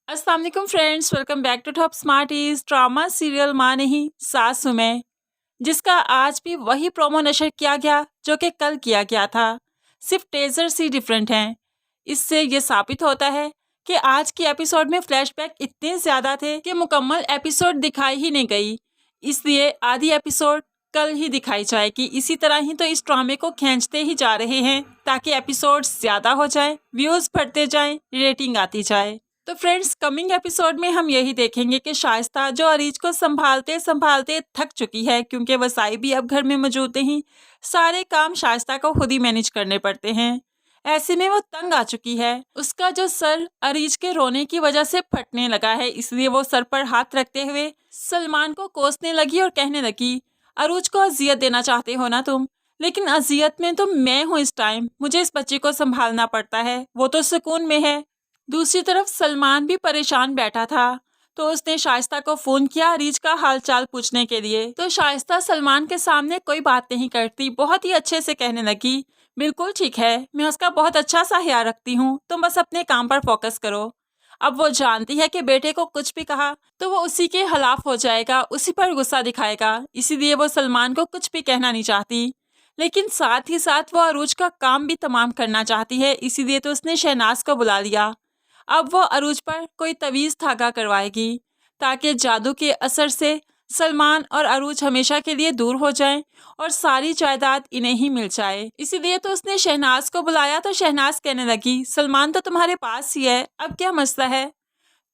अस्सलाम वालेकुम friends, welcome back to top smarties. Drama serial माँ नहीं सासू में, जिसका आज भी वही प्रोमो नशर किया गया जो कि कल किया गया था। सिर्फ टेजर ही डिफरेंट हैं। इससे ये साबित होता है कि आज के एपिसोड में फ्लैशबैक इतने ज़्यादा थे कि मुकम्मल एपिसोड दिखाई ही नहीं गई। इसलिए आधी एपिसोड कल ही दिखाई जाएगी। इसी तरह ही तो इस ड्रामे को खींचते ही जा रहे हैं ताकि एपिसोड ज़्यादा हो जाए, व्यूज़ बढ़ते जाएं, रेटिंग आती जाए। तो फ्रेंड्स, कमिंग एपिसोड में हम यही देखेंगे कि शाइस्ता जो अरीज को संभालते संभालते थक चुकी है, क्योंकि वसाई भी अब घर में मौजूद नहीं, सारे काम शाइस्ता को खुद ही मैनेज करने पड़ते हैं। ऐसे में वो तंग आ चुकी है। उसका जो सर अरीज के रोने की वजह से फटने लगा है, इसलिए वो सर पर हाथ रखते हुए सलमान को कोसने लगी और कहने लगी, अरूज को अजियत देना चाहते हो ना तुम, लेकिन अजियत में तो मैं हूँ। इस टाइम मुझे इस बच्चे को संभालना पड़ता है, वो तो सुकून में है। दूसरी तरफ सलमान भी परेशान बैठा था, तो उसने शाइस्ता को फोन किया अरीज का हालचाल पूछने के लिए। तो शाइस्ता सलमान के सामने कोई बात नहीं करती, बहुत ही अच्छे से कहने लगी, बिल्कुल ठीक है, मैं उसका बहुत अच्छा सा ख्याल रखती हूँ, तुम बस अपने काम पर फोकस करो। अब वो जानती है कि बेटे को कुछ भी कहा तो वो उसी के खिलाफ हो जाएगा, उसी पर गुस्सा दिखाएगा, इसीलिए वो सलमान को कुछ भी कहना नहीं चाहती। लेकिन साथ ही साथ वो अरूज का काम भी तमाम करना चाहती है, इसीलिए तो उसने शहनाज को बुला लिया। अब वो अरूज पर कोई तवीज़ धागा करवाएगी ताकि जादू के असर से सलमान और अरूज हमेशा के लिए दूर हो जाएं और सारी जायदाद इन्हें ही मिल जाए। इसीलिए तो उसने शहनाज को बुलाया। तो शहनाज कहने लगी, सलमान तो तुम्हारे पास ही है, अब क्या मसला है।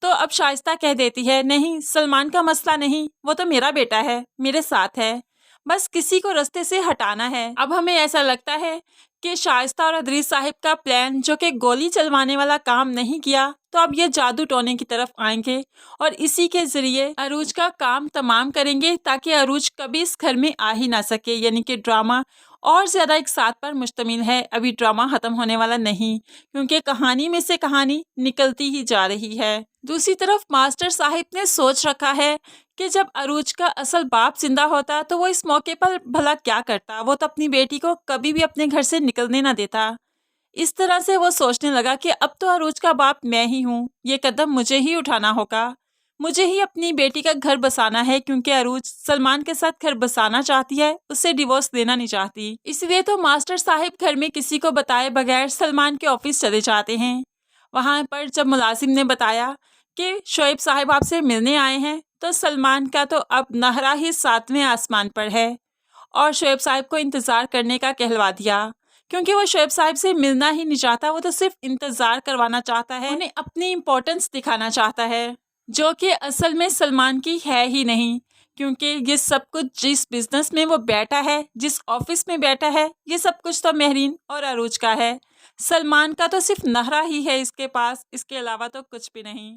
तो अब शाइस्ता कह देती है, नहीं, सलमान का मसला नहीं, वो तो मेरा बेटा है, मेरे साथ है, बस किसी को रास्ते से हटाना है। अब हमें ऐसा लगता है कि शाइस्ता और अदरीस साहिब का प्लान, जो कि गोली चलवाने वाला काम नहीं किया, तो अब ये जादू टोने की तरफ आएंगे और इसी के जरिए अरूज का काम तमाम करेंगे ताकि अरूज कभी इस घर में आ ही ना सके। यानी कि ड्रामा और ज़्यादा एक साथ पर मुश्तमिल है। अभी ड्रामा ख़त्म होने वाला नहीं, क्योंकि कहानी में से कहानी निकलती ही जा रही है। दूसरी तरफ मास्टर साहिब ने सोच रखा है कि जब अरूज का असल बाप जिंदा होता तो वो इस मौके पर भला क्या करता। वो तो अपनी बेटी को कभी भी अपने घर से निकलने ना देता। इस तरह से वो सोचने लगा कि अब तो अरूज का बाप मैं ही हूँ, ये कदम मुझे ही उठाना होगा, मुझे ही अपनी बेटी का घर बसाना है, क्योंकि अरूज सलमान के साथ घर बसाना चाहती है, उससे डिवोर्स देना नहीं चाहती। इसलिए तो मास्टर साहिब घर में किसी को बताए बगैर सलमान के ऑफिस चले जाते हैं। वहाँ पर जब मुलाजिम ने बताया कि शोएब साहिब आपसे मिलने आए हैं, तो सलमान का तो अब नहरा ही 7वें आसमान पर है और शोएब साहिब को इंतज़ार करने का कहलवा दिया, क्योंकि वो शोएब साहिब से मिलना ही नहीं चाहता, वो तो सिर्फ इंतज़ार करवाना चाहता है, उन्हें अपनी इम्पोर्टेंस दिखाना चाहता है, जो कि असल में सलमान की है ही नहीं। क्योंकि ये सब कुछ जिस बिजनेस में वो बैठा है, जिस ऑफिस में बैठा है, ये सब कुछ तो महरीन और अरूज का है। सलमान का तो सिर्फ नहरा ही है इसके पास, इसके अलावा तो कुछ भी नहीं।